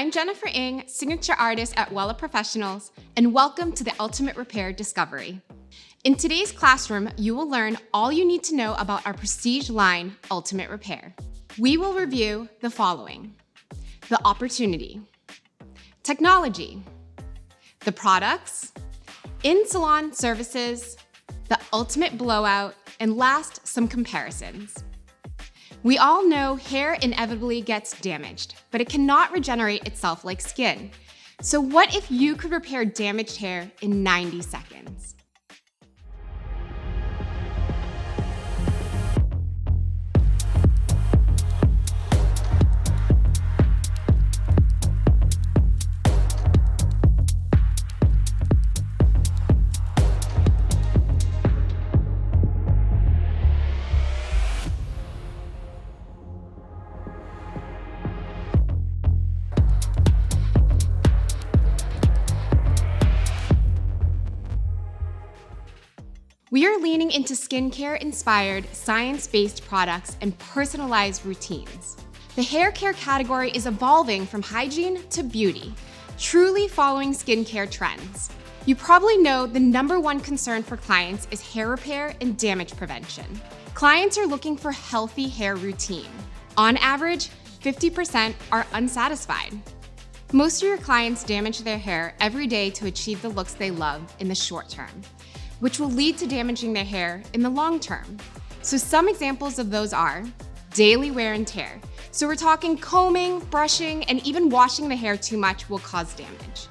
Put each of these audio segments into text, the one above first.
I'm Jennifer Ng, Signature Artist at Wella Professionals, and welcome to the Ultimate Repair Discovery. In today's classroom, you will learn all you need to know about our prestige line, Ultimate Repair. We will review the following: the opportunity, technology, the products, in-salon services, the ultimate blowout, and last, some comparisons. We all know hair inevitably gets damaged, but it cannot regenerate itself like skin. So what if you could repair damaged hair in 90 seconds? We are leaning into skincare-inspired, science-based products and personalized routines. The hair care category is evolving from hygiene to beauty, truly following skincare trends. You probably know the #1 concern for clients is hair repair and damage prevention. Clients are looking for healthy hair routine. On average, 50% are unsatisfied. Most of your clients damage their hair every day to achieve the looks they love in the short term, which will lead to damaging their hair in the long term. So some examples of those are daily wear and tear. So we're talking combing, brushing, and even washing the hair too much will cause damage.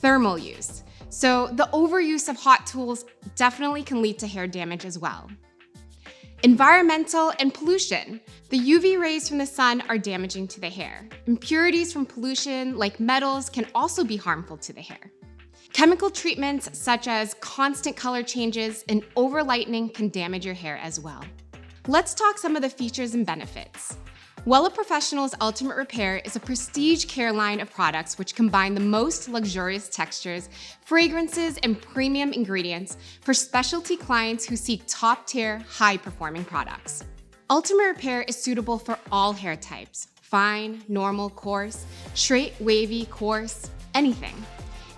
Thermal use. So the overuse of hot tools definitely can lead to hair damage as well. Environmental and pollution. The UV rays from the sun are damaging to the hair. Impurities from pollution, like metals, can also be harmful to the hair. Chemical treatments such as constant color changes and over-lightening can damage your hair as well. Let's talk some of the features and benefits. Wella Professionals Ultimate Repair is a prestige care line of products which combine the most luxurious textures, fragrances, and premium ingredients for specialty clients who seek top-tier, high-performing products. Ultimate Repair is suitable for all hair types: fine, normal, coarse, straight, wavy, coarse, anything.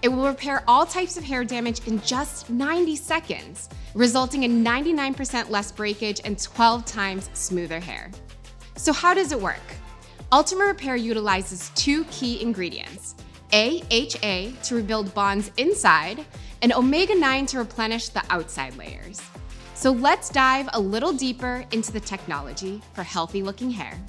It will repair all types of hair damage in just 90 seconds, resulting in 99% less breakage and 12 times smoother hair. So how does it work? Ultimate Repair utilizes 2 key ingredients: AHA to rebuild bonds inside, and omega-9 to replenish the outside layers. So let's dive a little deeper into the technology for healthy-looking hair.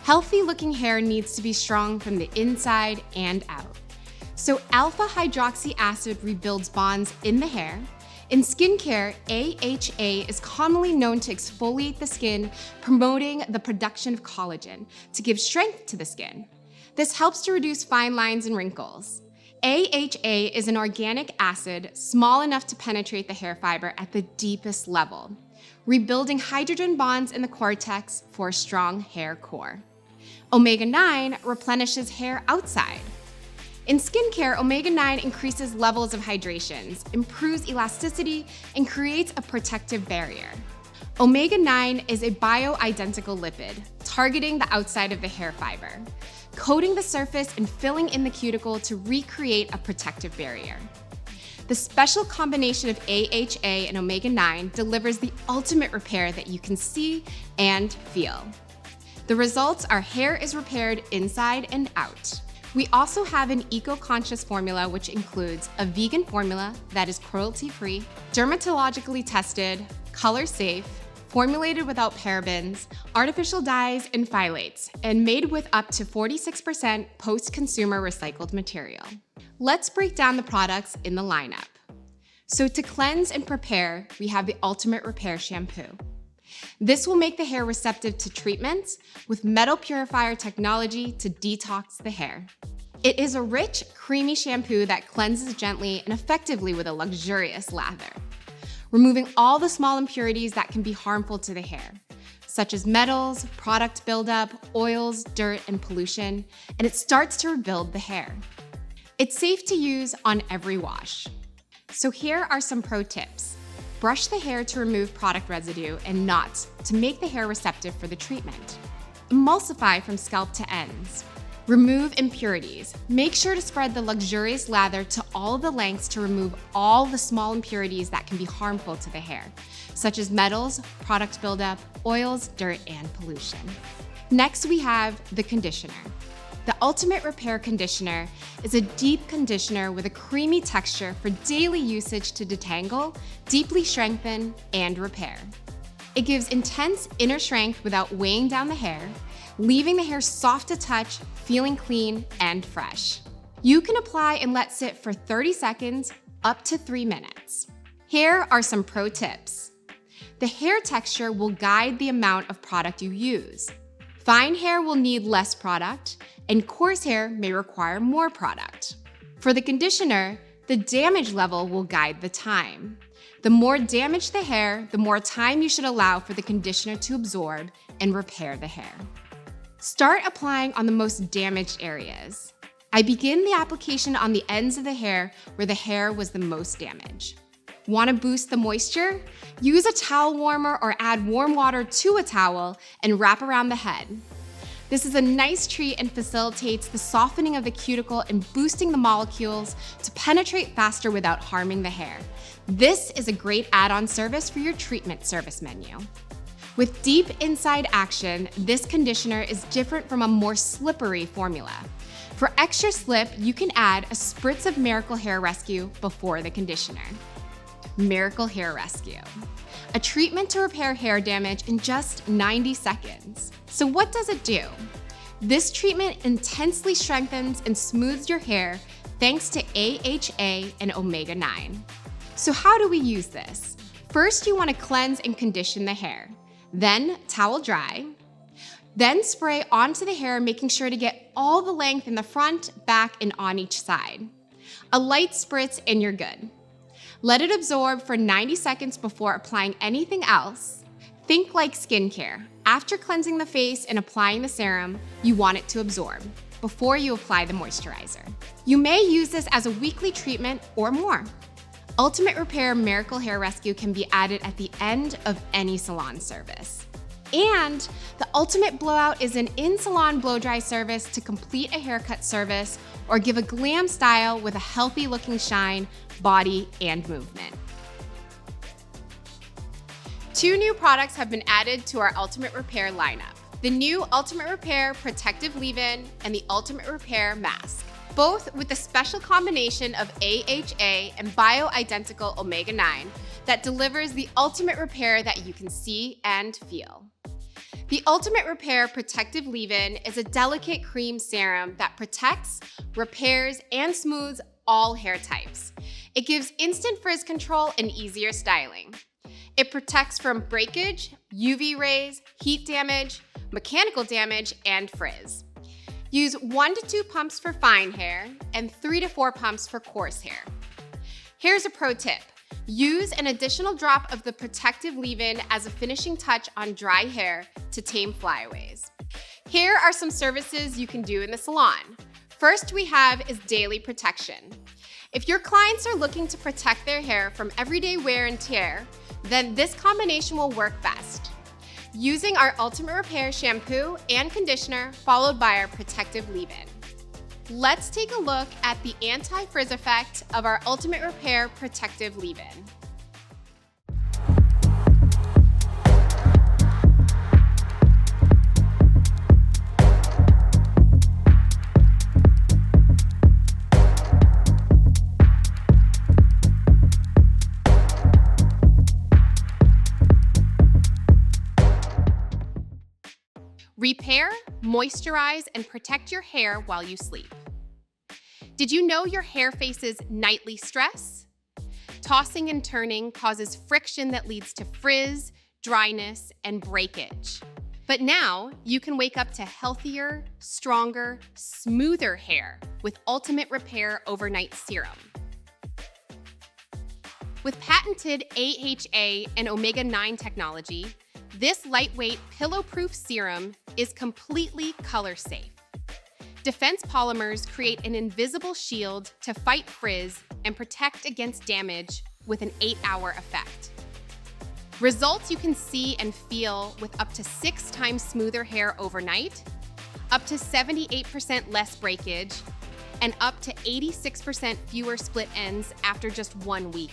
Healthy-looking hair needs to be strong from the inside and out. So alpha hydroxy acid rebuilds bonds in the hair. In skincare, AHA is commonly known to exfoliate the skin, promoting the production of collagen to give strength to the skin. This helps to reduce fine lines and wrinkles. AHA is an organic acid small enough to penetrate the hair fiber at the deepest level, rebuilding hydrogen bonds in the cortex for a strong hair core. Omega-9 replenishes hair outside. In skincare, omega-9 increases levels of hydrations, improves elasticity, and creates a protective barrier. Omega-9 is a bioidentical lipid, targeting the outside of the hair fiber, coating the surface and filling in the cuticle to recreate a protective barrier. The special combination of AHA and omega-9 delivers the ultimate repair that you can see and feel. The results are hair is repaired inside and out. We also have an eco-conscious formula which includes a vegan formula that is cruelty-free, dermatologically tested, color-safe, formulated without parabens, artificial dyes, and phthalates, and made with up to 46% post-consumer recycled material. Let's break down the products in the lineup. So to cleanse and prepare, we have the Ultimate Repair Shampoo. This will make the hair receptive to treatments with metal purifier technology to detox the hair. It is a rich, creamy shampoo that cleanses gently and effectively with a luxurious lather, removing all the small impurities that can be harmful to the hair, such as metals, product buildup, oils, dirt, and pollution, and it starts to rebuild the hair. It's safe to use on every wash. So here are some pro tips. Brush the hair to remove product residue and knots to make the hair receptive for the treatment. Emulsify from scalp to ends. Remove impurities. Make sure to spread the luxurious lather to all the lengths to remove all the small impurities that can be harmful to the hair, such as metals, product buildup, oils, dirt, and pollution. Next, we have the conditioner. The Ultimate Repair Conditioner is a deep conditioner with a creamy texture for daily usage to detangle, deeply strengthen, and repair. It gives intense inner strength without weighing down the hair, leaving the hair soft to touch, feeling clean and fresh. You can apply and let sit for 30 seconds up to 3 minutes. Here are some pro tips. The hair texture will guide the amount of product you use. Fine hair will need less product, and coarse hair may require more product. For the conditioner, the damage level will guide the time. The more damaged the hair, the more time you should allow for the conditioner to absorb and repair the hair. Start applying on the most damaged areas. I begin the application on the ends of the hair where the hair was the most damaged. Want to boost the moisture? Use a towel warmer or add warm water to a towel and wrap around the head. This is a nice treat and facilitates the softening of the cuticle and boosting the molecules to penetrate faster without harming the hair. This is a great add-on service for your treatment service menu. With deep inside action, this conditioner is different from a more slippery formula. For extra slip, you can add a spritz of Miracle Hair Rescue before the conditioner. Miracle Hair Rescue, a treatment to repair hair damage in just 90 seconds. So what does it do? This treatment intensely strengthens and smooths your hair thanks to AHA and omega-9. So how do we use this? First, you want to cleanse and condition the hair. Then towel dry. Then spray onto the hair, making sure to get all the length in the front, back, and on each side. A light spritz and you're good. Let it absorb for 90 seconds before applying anything else. Think like skincare. After cleansing the face and applying the serum, you want it to absorb before you apply the moisturizer. You may use this as a weekly treatment or more. Ultimate Repair Miracle Hair Rescue can be added at the end of any salon service. And the Ultimate Blowout is an in-salon blow-dry service to complete a haircut service or give a glam style with a healthy looking shine, body, and movement. 2 new products have been added to our Ultimate Repair lineup. The new Ultimate Repair Protective Leave-In and the Ultimate Repair Mask, both with a special combination of AHA and bio-identical omega-9 that delivers the ultimate repair that you can see and feel. The Ultimate Repair Protective Leave-In is a delicate cream serum that protects, repairs, and smooths all hair types. It gives instant frizz control and easier styling. It protects from breakage, UV rays, heat damage, mechanical damage, and frizz. Use 1 to 2 pumps for fine hair and 3 to 4 pumps for coarse hair. Here's a pro tip. Use an additional drop of the protective leave-in as a finishing touch on dry hair to tame flyaways. Here are some services you can do in the salon. First we have is daily protection. If your clients are looking to protect their hair from everyday wear and tear, then this combination will work best. Using our Ultimate Repair shampoo and conditioner followed by our protective leave-in. Let's take a look at the anti-frizz effect of our Ultimate Repair Protective Leave-In. Repair, moisturize, and protect your hair while you sleep. Did you know your hair faces nightly stress? Tossing and turning causes friction that leads to frizz, dryness, and breakage. But now you can wake up to healthier, stronger, smoother hair with Ultimate Repair Overnight Serum. With patented AHA and omega-9 technology, this lightweight, pillow-proof serum is completely color-safe. Defense polymers create an invisible shield to fight frizz and protect against damage with an 8-hour effect. Results you can see and feel with up to 6 times smoother hair overnight, up to 78% less breakage, and up to 86% fewer split ends after just 1 week.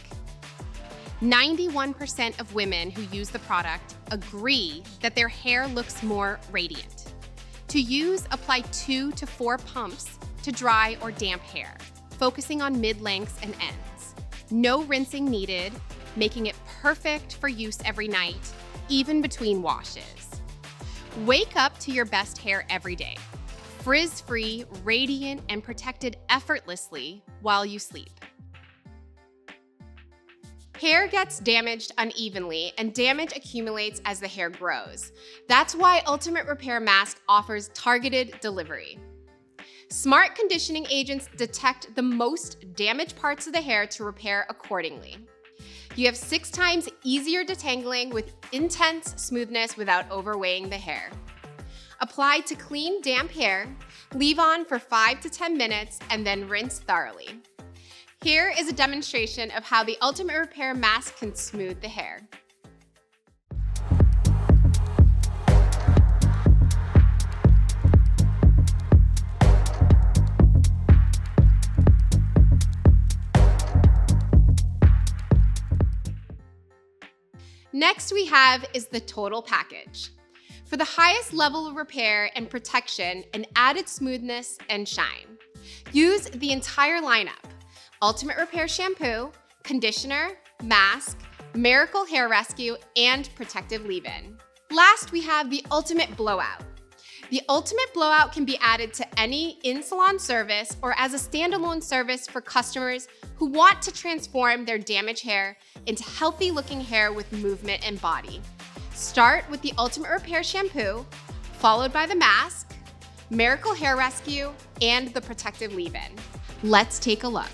91% of women who use the product agree that their hair looks more radiant. To use, apply 2 to 4 pumps to dry or damp hair, focusing on mid-lengths and ends. No rinsing needed, making it perfect for use every night, even between washes. Wake up to your best hair every day, frizz-free, radiant, and protected effortlessly while you sleep. Hair gets damaged unevenly, and damage accumulates as the hair grows. That's why Ultimate Repair Mask offers targeted delivery. Smart conditioning agents detect the most damaged parts of the hair to repair accordingly. You have 6 times easier detangling with intense smoothness without overweighing the hair. Apply to clean, damp hair, leave on for 5 to 10 minutes, and then rinse thoroughly. Here is a demonstration of how the Ultimate Repair Mask can smooth the hair. Next we have is the total package. For the highest level of repair and protection and added smoothness and shine, use the entire lineup: Ultimate Repair Shampoo, Conditioner, Mask, Miracle Hair Rescue, and Protective Leave-In. Last, we have the Ultimate Blowout. The Ultimate Blowout can be added to any in-salon service or as a standalone service for customers who want to transform their damaged hair into healthy-looking hair with movement and body. Start with the Ultimate Repair Shampoo, followed by the Mask, Miracle Hair Rescue, and the Protective Leave-In. Let's take a look.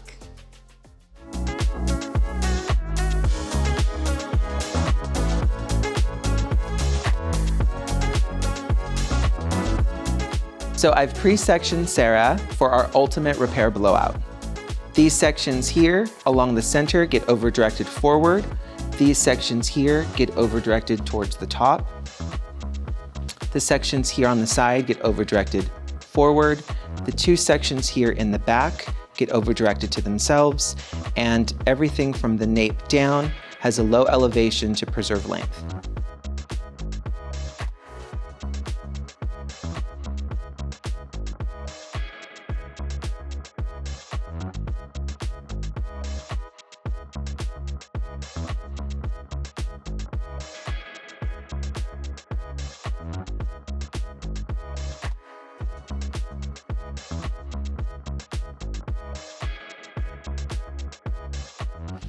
So I've pre-sectioned Sarah for our Ultimate Repair Blowout. These sections here along the center get over-directed forward. These sections here get over-directed towards the top. The sections here on the side get over-directed forward. The 2 sections here in the back get over-directed to themselves, and everything from the nape down has a low elevation to preserve length.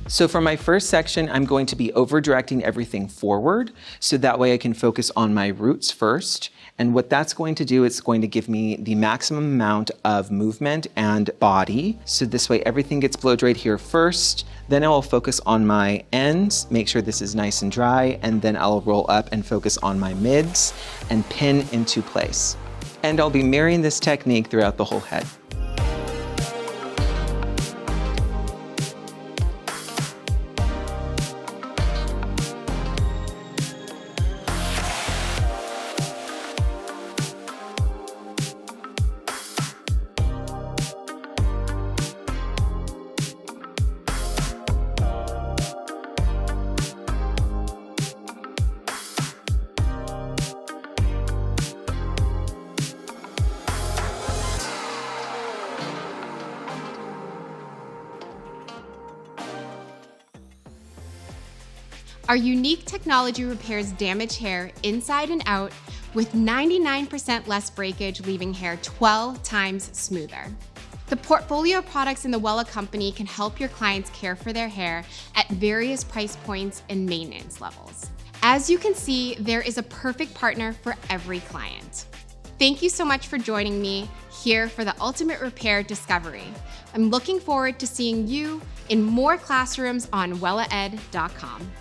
So for my first section, I'm going to be over-directing everything forward, so that way I can focus on my roots first. And what that's going to do, it's going to give me the maximum amount of movement and body. So this way everything gets blow-dried here first, then I will focus on my ends, make sure this is nice and dry, and then I'll roll up and focus on my mids and pin into place. And I'll be mirroring this technique throughout the whole head. Our unique technology repairs damaged hair inside and out with 99% less breakage, leaving hair 12 times smoother. The portfolio of products in the Wella company can help your clients care for their hair at various price points and maintenance levels. As you can see, there is a perfect partner for every client. Thank you so much for joining me here for the Ultimate Repair Discovery. I'm looking forward to seeing you in more classrooms on wellaed.com.